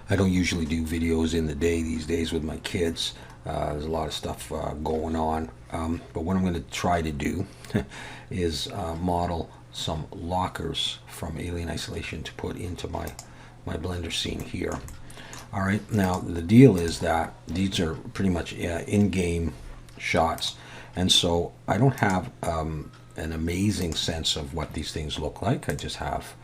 I don't usually do videos in the day these days with my kids. There's a lot of stuff going on. But what I'm going to try to do is model some lockers from Alien Isolation to put into my Blender scene here. All right, now the deal is that these are pretty much in-game shots, and so I don't have an amazing sense of what these things look like. I just have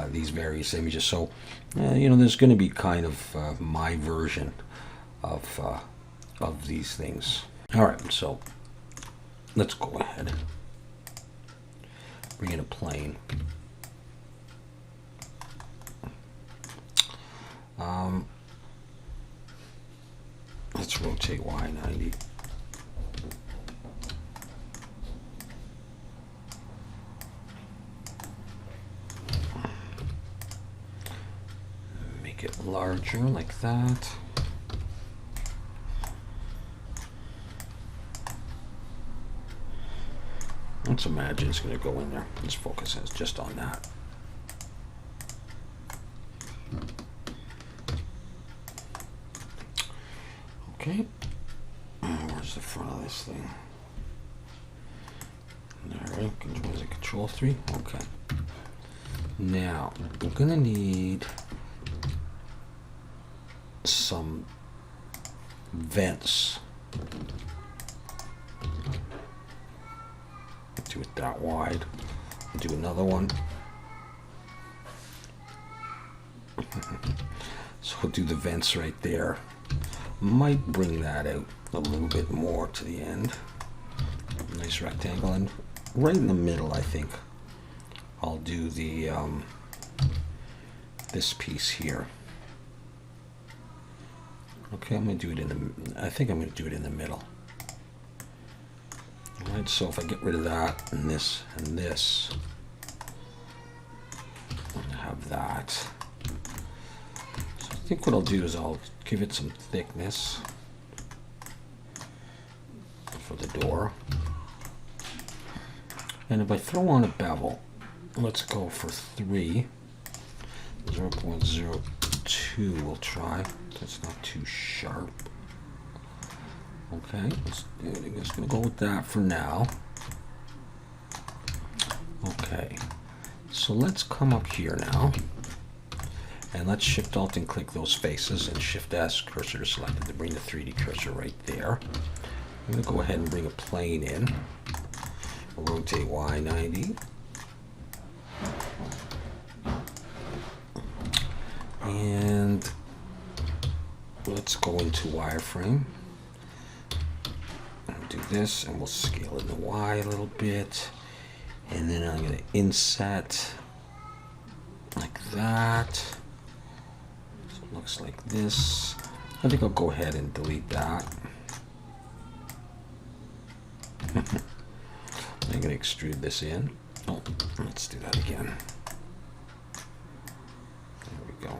these various images. So, there's going to be kind of my version of these things. All right, so let's go ahead. Bring in a plane. Let's rotate Y 90. Make it larger like that. Let's imagine it's going to go in there. Let's focus just on that. Okay. Where's the front of this thing? Alright, was it Control 3? Okay. Now, we're going to need some vents. Do it that wide. Do another one. So we'll do the vents right there. Might bring that out a little bit more to the end. Nice rectangle, and right in the middle, I think I'll do the this piece here. Okay, I'm gonna do it in the. I think I'm gonna do it in the middle. All right, so if I get rid of that and this, and have that. So I think what I'll do is I'll give it some thickness for the door. And if I throw on a bevel, let's go for 3. 0.02 we'll try. That's not too sharp. Okay, I'm just going to go with that for now. Okay, so let's come up here now. And let's Shift Alt and click those faces, and Shift S, cursor selected, to bring the 3D cursor right there. I'm going to go ahead and bring a plane in. We'll rotate Y 90. And let's go into wireframe. Do this, and we'll scale in the Y a little bit. And then I'm going to inset like that. So it looks like this. I think I'll go ahead and delete that. I'm going to extrude this in. Oh, let's do that again. There we go.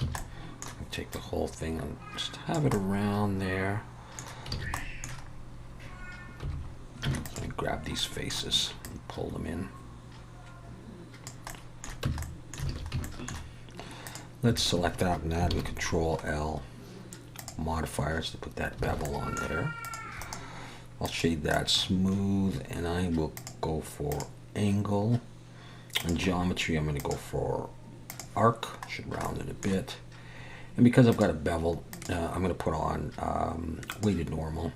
I'll take the whole thing and just have it around there. So I grab these faces and pull them in. Let's select that and add and Control L modifiers to put that bevel on there. I'll shade that smooth, and I will go for angle. And geometry, I'm going to go for arc. Should round it a bit. And because I've got a bevel, I'm going to put on weighted normal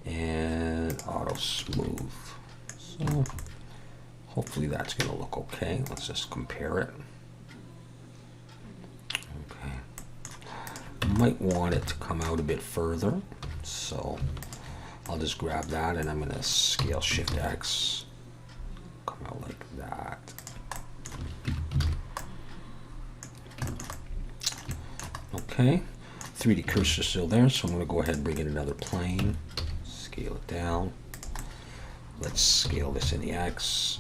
and auto smooth. So hopefully that's going to look okay. Let's just compare it. Okay. Might want it to come out a bit further, so I'll just grab that, and I'm going to scale Shift X, come out like that. Okay, 3D cursor still there, so I'm going to go ahead and bring in another plane, scale it down. Let's scale this in the X,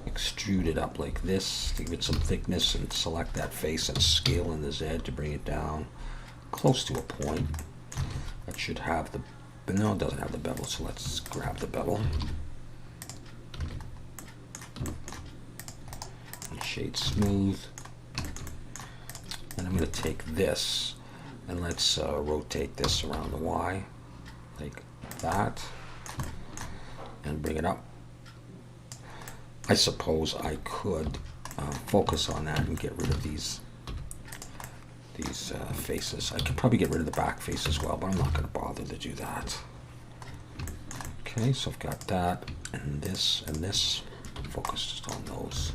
extrude it up like this to give it some thickness, and select that face and scale in the Z to bring it down close to a point. That should have the, but no, it doesn't have the bevel, so let's grab the bevel. shade smooth. And I'm going to take this and let's rotate this around the Y, like that, and bring it up. I suppose I could focus on that and get rid of these faces. I could probably get rid of the back face as well, but I'm not going to bother to do that. Okay, so I've got that and this and this. Focus just on those.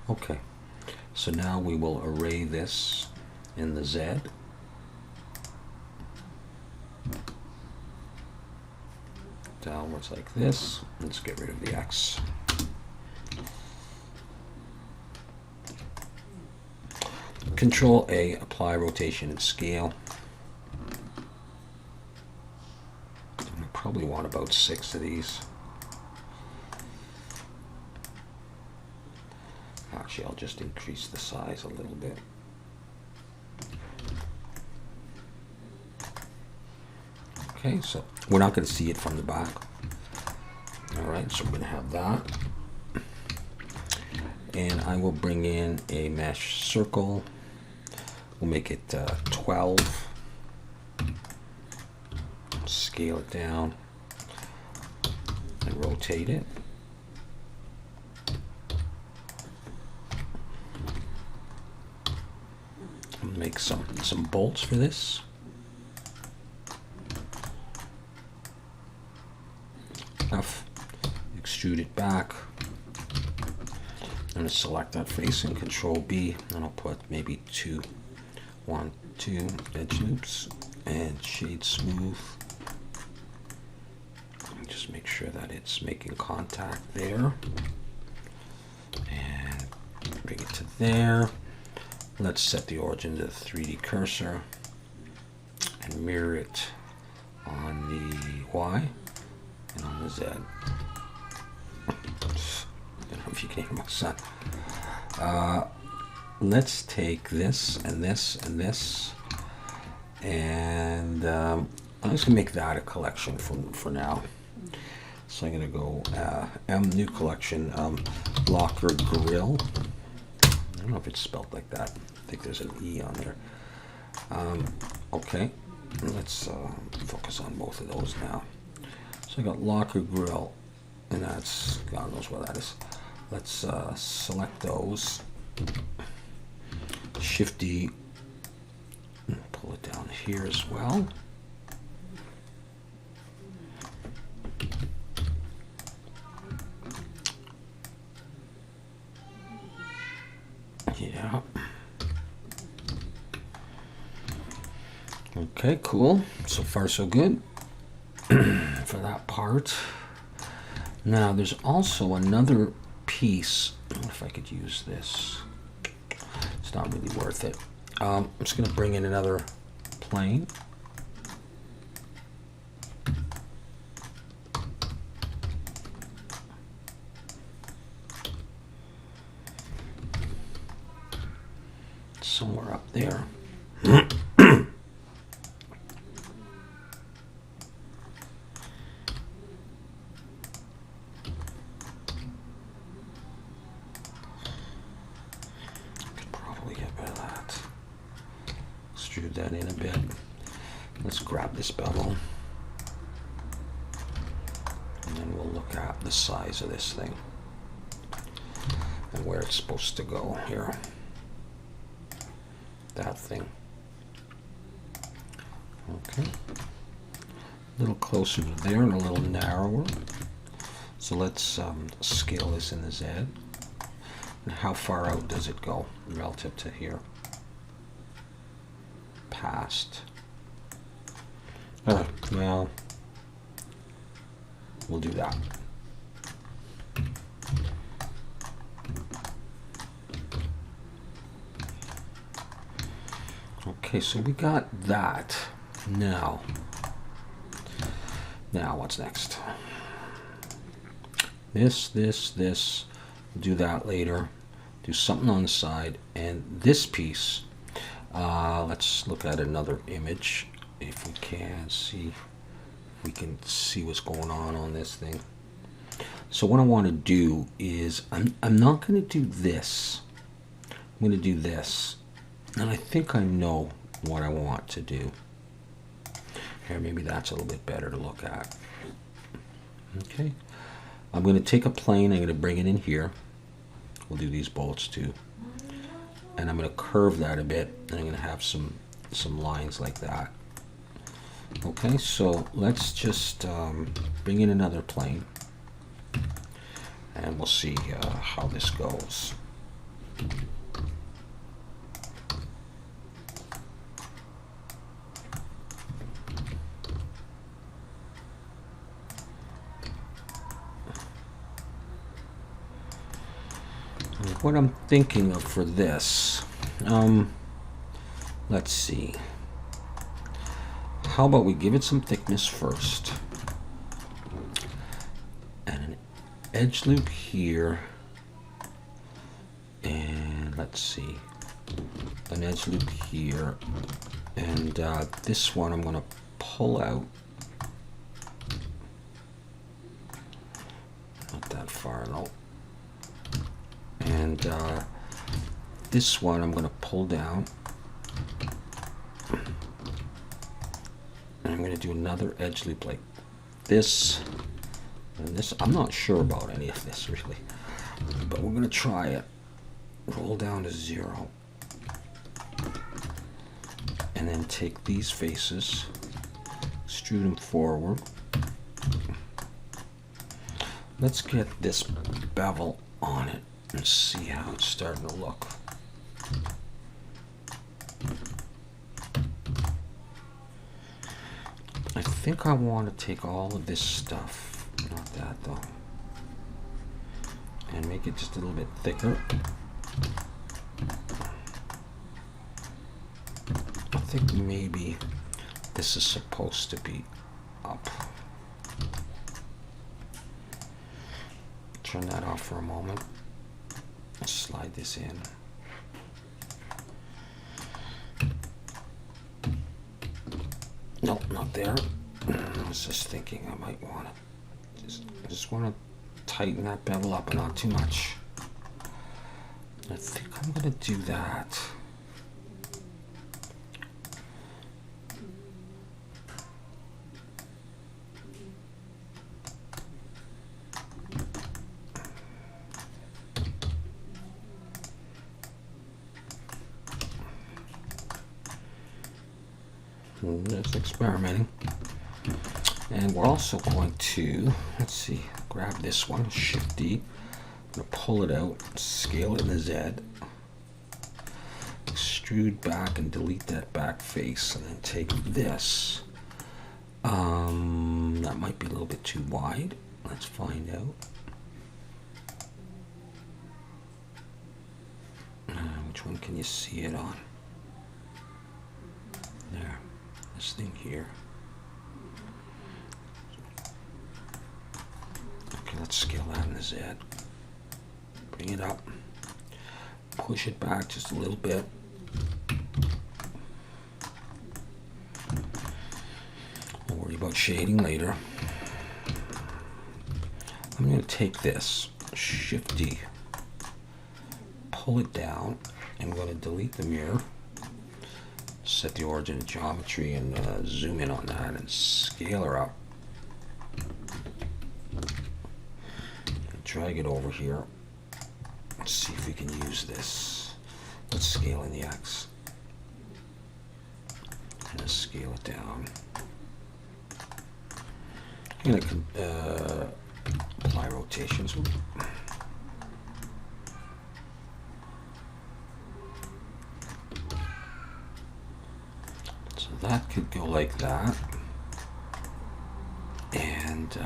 Okay, so now we will array this in the Z. Downwards like this. Let's get rid of the X. Control A, apply rotation and scale. I probably want about 6 of these. Actually, I'll just increase the size a little bit. Okay, so we're not going to see it from the back. All right, so we're going to have that. And I will bring in a mesh circle. We'll make it 12. Scale it down and rotate it. Make some bolts for this. Enough. Extrude it back. I'm going to select that face and Control B, and I'll put maybe 2, 1, 2 edge loops and shade smooth. And just make sure that it's making contact there. And bring it to there. Let's set the origin to the 3D cursor and mirror it on the Y and on the Z. I don't know if you can hear my son. Let's take this and this and this, and I'm just gonna make that a collection for now. So I'm gonna go new collection, locker grill. I don't know if it's spelled like that. I think there's an E on there. Okay, let's focus on both of those now. So I got locker grill, and that's, God knows what that is. Let's select those. Shift D, and pull it down here as well. Yeah. Okay, cool. So far, so good for that part. Now, there's also another piece. I don't know if I could use this. It's not really worth it. I'm just going to bring in another plane. Somewhere up there. Could probably get rid of that. Extrude that in a bit. Let's grab this bevel. And then we'll look at the size of this thing and where it's supposed to go here. That thing. Okay. A little closer to there and a little narrower. So let's scale this in the Z. And how far out does it go relative to here? Past. Well, we'll do that. Okay, so we got that. Now what's next? This. We'll do that later. Do something on the side. And this piece, let's look at another image if we can see. We can see what's going on this thing. So what I want to do is, I'm not going to do this. I'm going to do this. And I think I know what I want to do. Here, maybe that's a little bit better to look at. Okay. I'm going to take a plane, I'm going to bring it in here. We'll do these bolts too. And I'm going to curve that a bit, and I'm going to have some lines like that. Okay, so let's just bring in another plane, and we'll see how this goes. What I'm thinking of for this, let's see. How about we give it some thickness first, and an edge loop here, and let's see, an edge loop here, and this one I'm going to pull out, not that far though. And this one I'm going to pull down, and I'm going to do another edge loop like this, and this. I'm not sure about any of this really, but we're going to try it. Roll down to 0, and then take these faces, extrude them forward. Let's get this bevel on it and see how it's starting to look. I think I want to take all of this stuff, not that though, and make it just a little bit thicker. I think maybe this is supposed to be up. Turn that off for a moment. Slide this in. Nope, not there. I was just thinking I might want to. I just want to tighten that bevel up, but not too much. I think I'm going to do that. Just experimenting. And we're also going to, let's see, grab this one, Shift D. I'm going to pull it out, scale it in the Z, extrude back and delete that back face, and then take this. That might be a little bit too wide. Let's find out. Which one can you see it on? There. This thing here. Okay, let's scale that in the Z. Bring it up. Push it back just a little bit. Don't worry about shading later. I'm going to take this, Shift D, pull it down. I'm going to delete the mirror. Set the origin of geometry and zoom in on that and scale her up. Drag it over here. Let's see if we can use this. Let's scale in the X. And let's scale it down. I'm going to apply rotations. That could go like that, and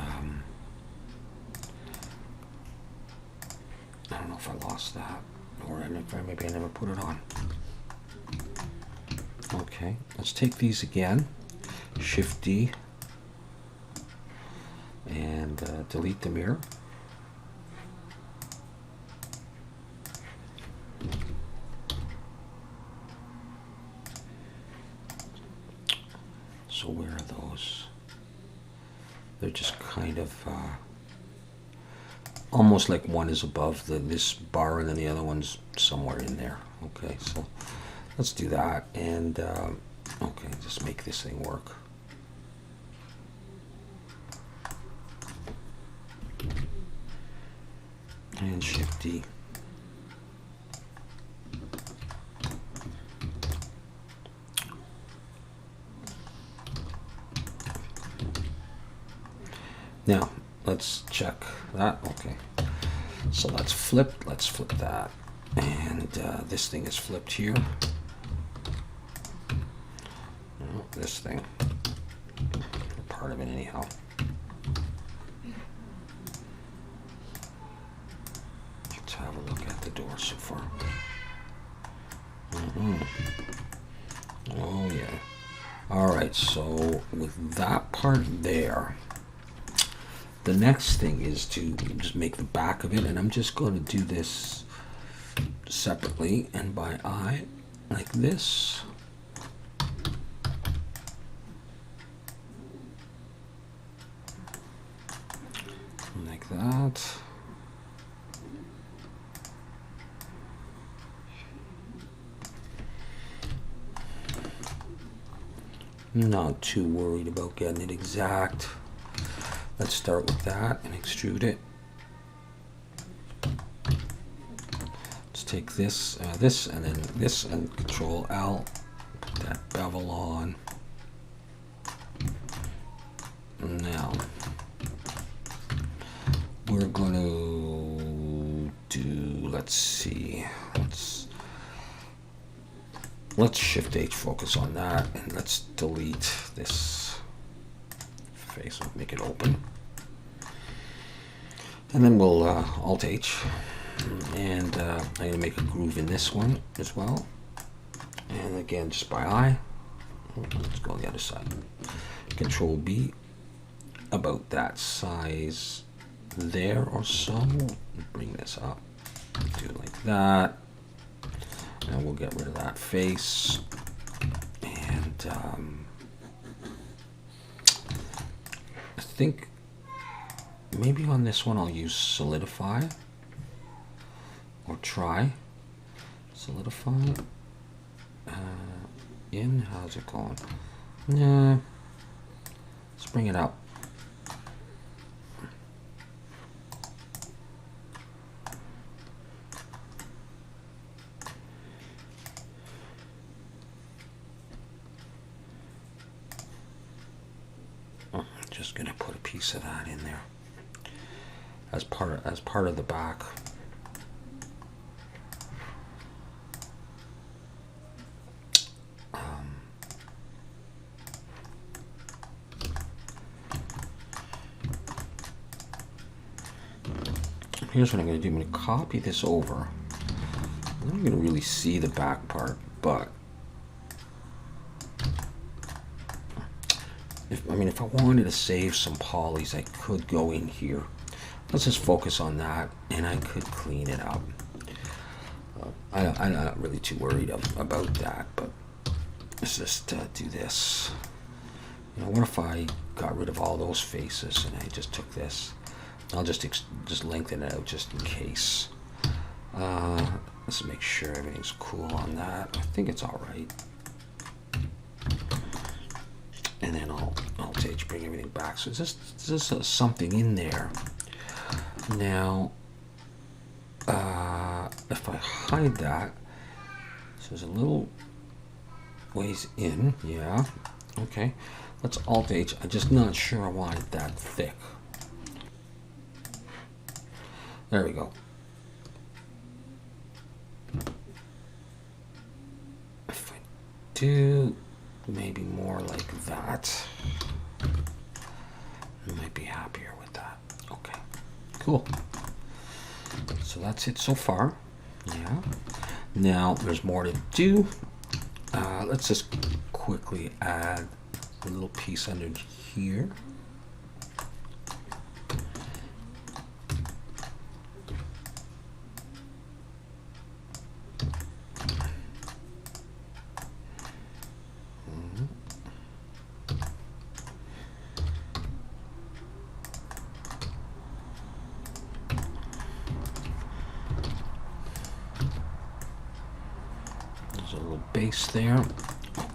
I don't know if I lost that, or maybe I never put it on. Okay, let's take these again, Shift D, and delete the mirror. So where are those? They're just kind of almost like one is above this bar and then the other one's somewhere in there. Okay, so let's do that, and okay, just make this thing work. And Shift D. Now let's check that. Okay, so that's flipped. Let's flip that, and this thing is flipped here. No, this thing, part of it anyhow. Let's have a look at the door so far. Oh yeah. All right, so with that part there, the next thing is to just make the back of it, and I'm just going to do this separately and by eye, like this. Like that. Not too worried about getting it exact. Let's start with that and extrude it. Let's take this, this, and then this, and Control L. Put that bevel on. Now we're going to do. Let's see. Let's Shift H, focus on that, and let's delete this face and make it open. And then we'll Alt H, and I'm going to make a groove in this one as well. And again, just by eye. Let's go on the other side. Control B, about that size there or so. Bring this up, do it like that. And we'll get rid of that face, and I think maybe on this one I'll use solidify, or try solidify. How's it going? Nah, let's bring it up. Just gonna put a piece of that in there as part of the back. Here's what I'm going to do. I'm going to copy this over. I'm not going to really see the back part, but if I wanted to save some polys, I could go in here. Let's just focus on that, and I could clean it up. I'm not really too worried about that, but let's just do this. You know, what if I got rid of all those faces and I just took this? I'll just lengthen it out just in case. Let's make sure everything's cool on that. I think it's all right. And then I'll bring everything back. So there's just something in there. Now, if I hide that, so there's a little ways in. Yeah. Okay. Let's Alt H. I'm just not sure I want it that thick. There we go. If I do maybe more like that, I might be happier with that. Okay, cool. So that's it so far. Yeah. Now there's more to do. Let's just quickly add a little piece under here. face there.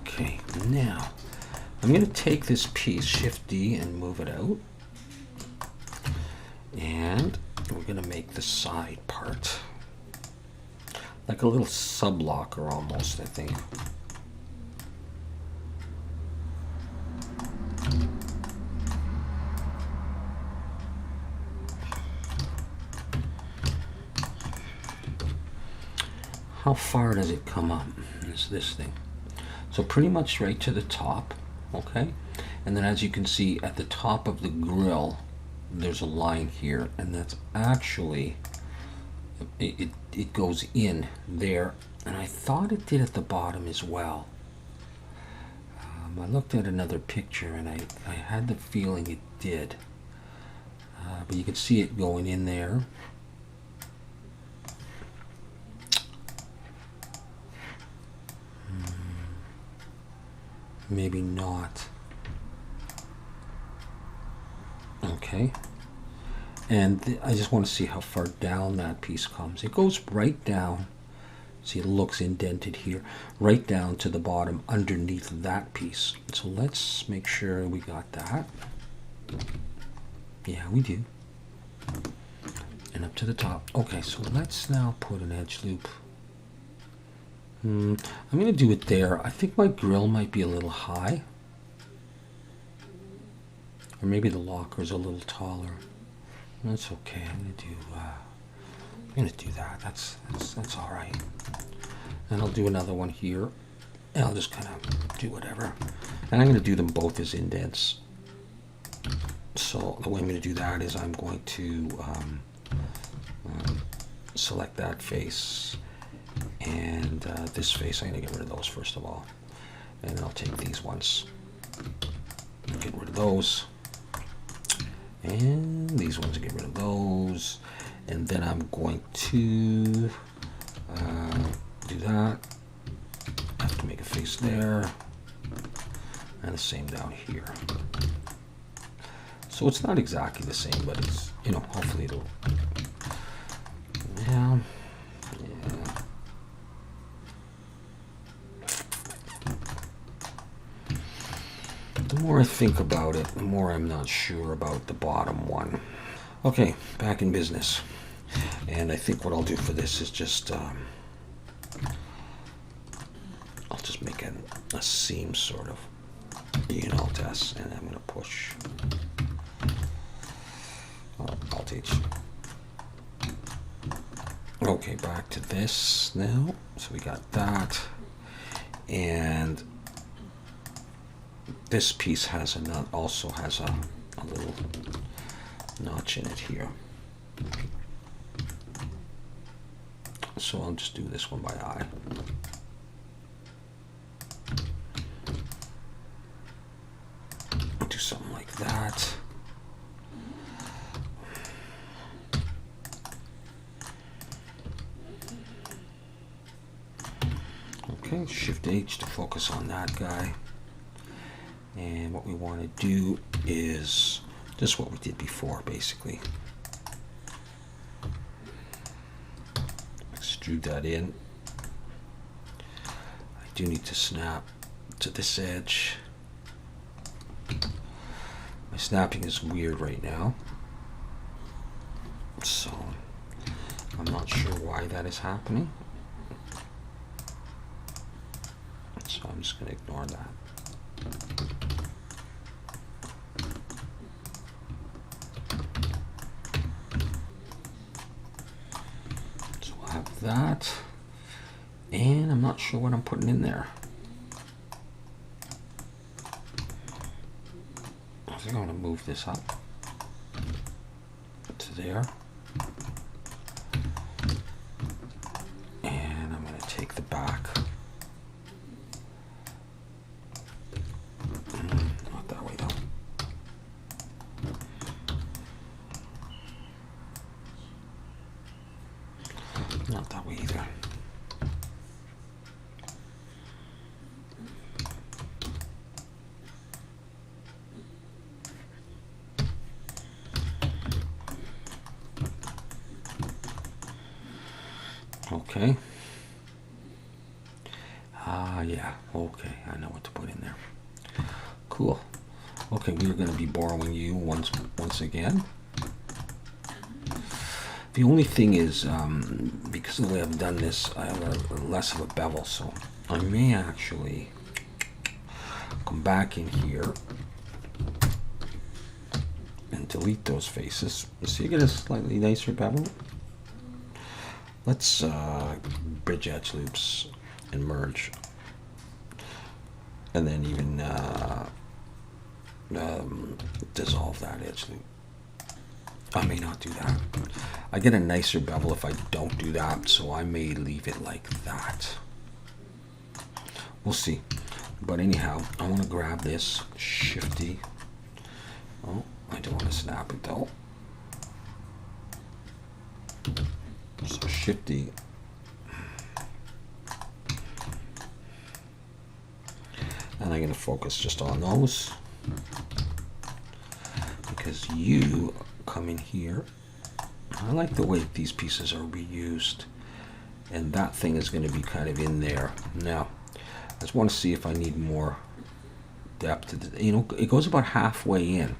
Okay, now I'm going to take this piece, Shift D, and move it out. And we're going to make the side part like a little sub-locker almost, I think. How far does it come up? Is this thing. So pretty much right to the top, okay? And then as you can see at the top of the grill, there's a line here, and that's actually, it goes in there, and I thought it did at the bottom as well. I looked at another picture, and I had the feeling it did. But you can see it going in there. Maybe not. Okay. And I just want to see how far down that piece comes. It goes right down. See, it looks indented here. Right down to the bottom underneath that piece. So let's make sure we got that. Yeah, we do. And up to the top. Okay, so let's now put an edge loop. I'm going to do it there. I think my grill might be a little high. Or maybe the locker's a little taller. That's okay. I'm going to do that. That's all right. And I'll do another one here. And I'll just kind of do whatever. And I'm going to do them both as indents. So the way I'm going to do that is I'm going to select that face. And this face, I'm going to get rid of those first of all. And I'll take these ones. Get rid of those. And these ones, get rid of those. And then I'm going to do that. I have to make a face there. And the same down here. So it's not exactly the same, but it's, you know, hopefully it'll, yeah. The more I think about it, the more I'm not sure about the bottom one. Okay, back in business. And I think what I'll do for this is just, I'll just make a seam sort of, you know, test, and I'm going to push. I'll teach. Okay, back to this now. So we got that. And this piece has a nut, also has a little notch in it here. So I'll just do this one by eye. I'll do something like that. Okay, Shift H to focus on that guy. And what we want to do is just what we did before, basically. Extrude that in. I do need to snap to this edge. My snapping is weird right now, so I'm not sure why that is happening. So I'm just going to ignore that. So we'll have that, and I'm not sure what I'm putting in there. I think I'm going to move this up to there. And I'm going to take the back. Not that way though. Not that way either. Okay. Yeah, okay, I know what to put in there. Cool. Okay, we're going to be borrowing you once again. The only thing is, because of the way I've done this, I have a less of a bevel, so I may actually come back in here and delete those faces. You see, you get a slightly nicer bevel. Let's bridge edge loops and merge, and then even dissolve that edge loop. I may not do that. I get a nicer bevel if I don't do that, so I may leave it like that. We'll see. But anyhow, I want to grab this shifty. Oh, I don't want to snap it though. So shifty. And I'm going to focus just on those, because you come in here. I like the way these pieces are reused, and that thing is going to be kind of in there. Now, I just want to see if I need more depth. It goes about halfway in,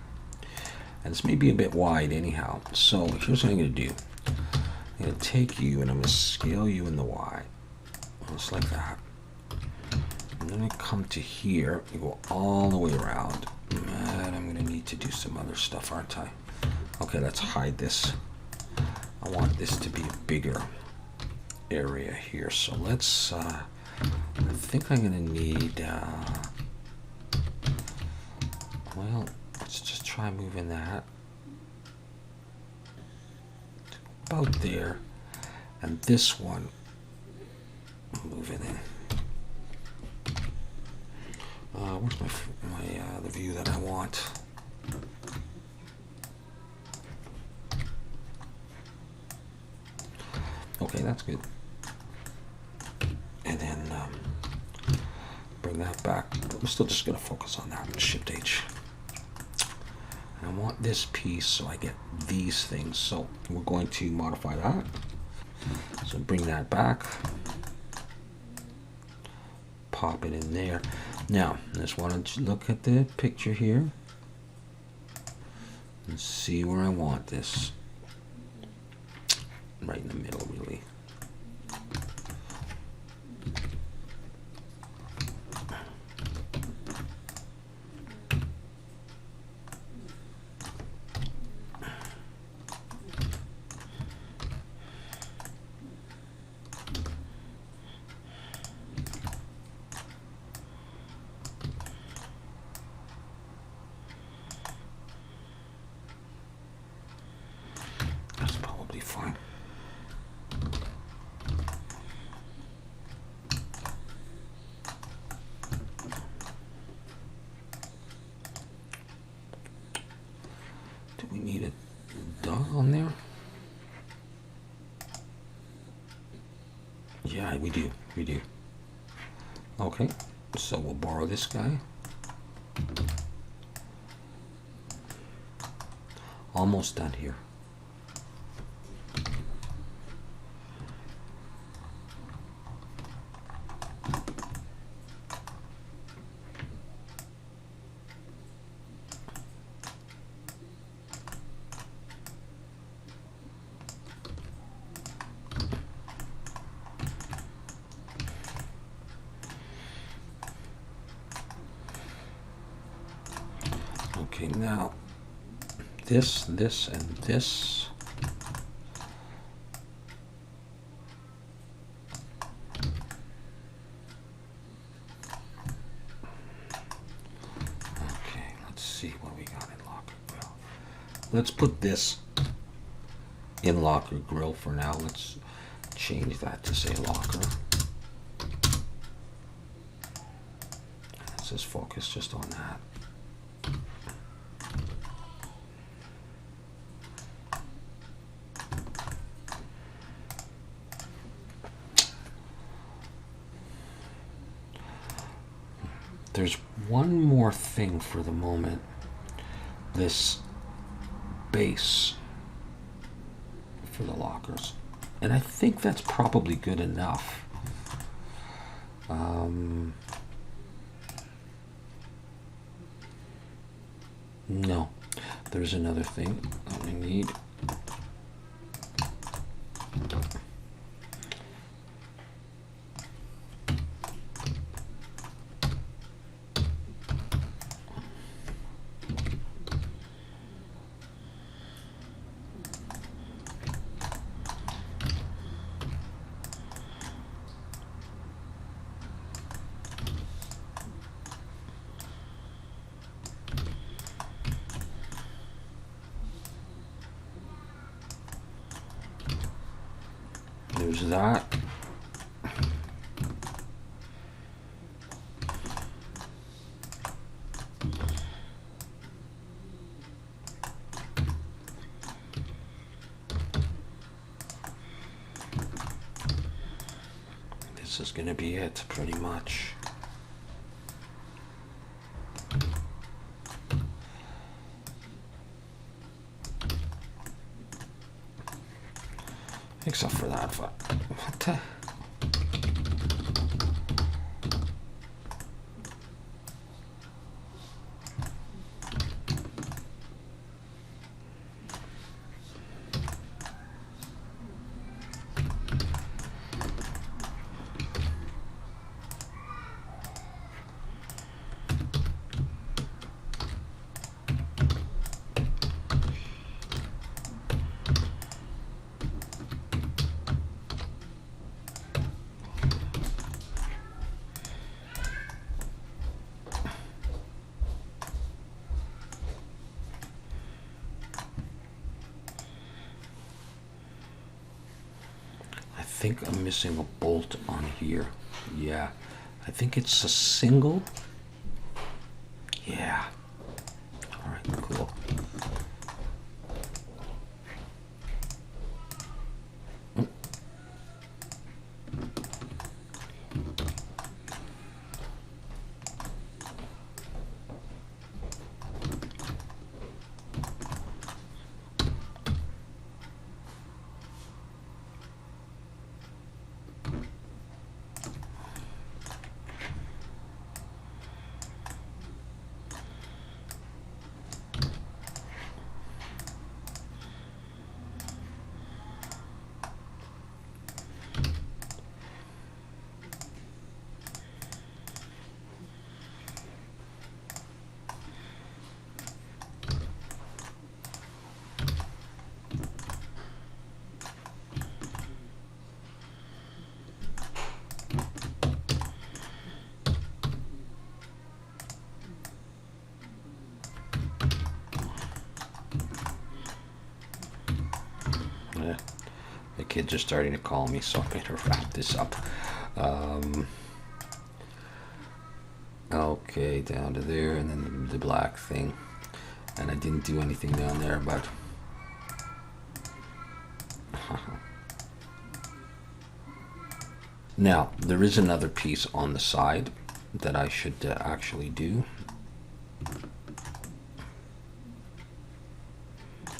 and this may be a bit wide anyhow. So here's what I'm going to do. I'm going to take you and I'm going to scale you in the Y, just like that. And then I come to here and go all the way around. And I'm going to need to do some other stuff, aren't I? Okay, let's hide this. I want this to be a bigger area here. So let's, I think I'm going to need, well, let's just try moving that about there. And this one, move it in. Where's the view that I want? Okay, that's good. And then bring that back. I'm still just going to focus on that. Shift H. And I want this piece so I get these things. So we're going to modify that. So bring that back. Pop it in there. Now, I just want to look at the picture here and see where I want this. Right in the middle, really. That's probably fine. Do we need a dot on there? Yeah, we do. We do. Okay, so we'll borrow this guy. Almost done here. Okay, now this, and this. Okay, let's see what we got in locker grill. Let's put this in locker grill for now. Let's change that to say locker. Let's just focus just on that. There's one more thing for the moment. This base for the lockers. And I think that's probably good enough. No, there's another thing that I need. There's that. This is going to be it, pretty much. Except for that. What the? I think I'm missing a bolt on here. Yeah, I think it's a single. Yeah. All right, cool. The kids are starting to call me, so I better wrap this up. Okay, down to there, and then the black thing. And I didn't do anything down there, but now there is another piece on the side that I should actually do.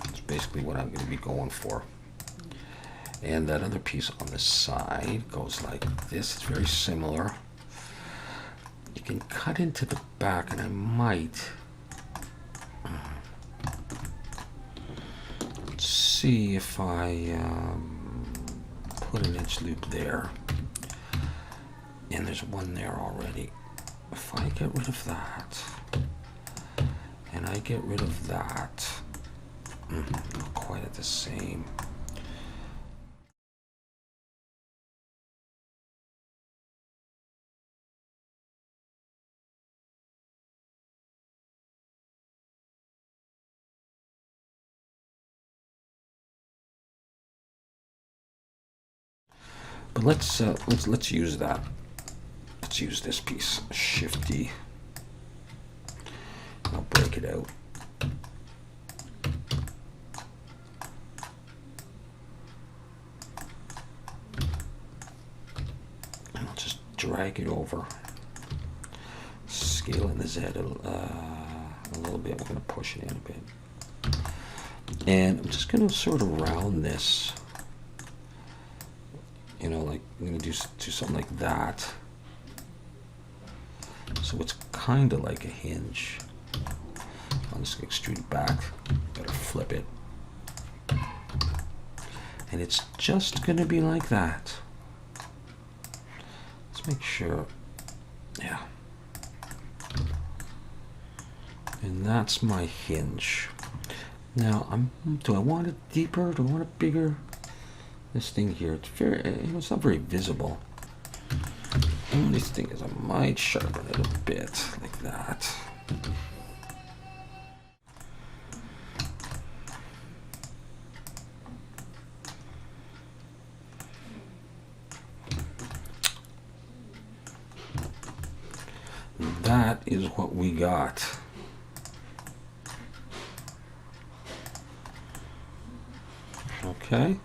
It's basically what I'm going to be going for. And that other piece on the side goes like this. It's very similar. You can cut into the back, and I might see if I put an inch loop there. And there's one there already. If I get rid of that, and I get rid of that, not quite at the same. But let's use that. Let's use this piece. Shift D. I'll break it out. And I'll just drag it over. Scale in the Z a little bit. I'm going to push it in a bit. And I'm just going to sort of round this. You know, like I'm going to do something like that. So it's kind of like a hinge. I'll just extrude it back. Gotta flip it. And it's just going to be like that. Let's make sure. Yeah. And that's my hinge. Now, do I want it deeper? Do I want it bigger? This thing here, it's not very visible. The only thing is I might sharpen it a bit, like that. That is what we got. Okay.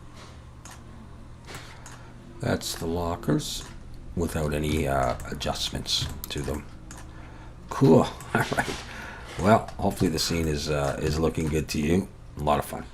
That's the lockers without any adjustments to them. Cool. All right. Well, hopefully the scene is looking good to you. A lot of fun.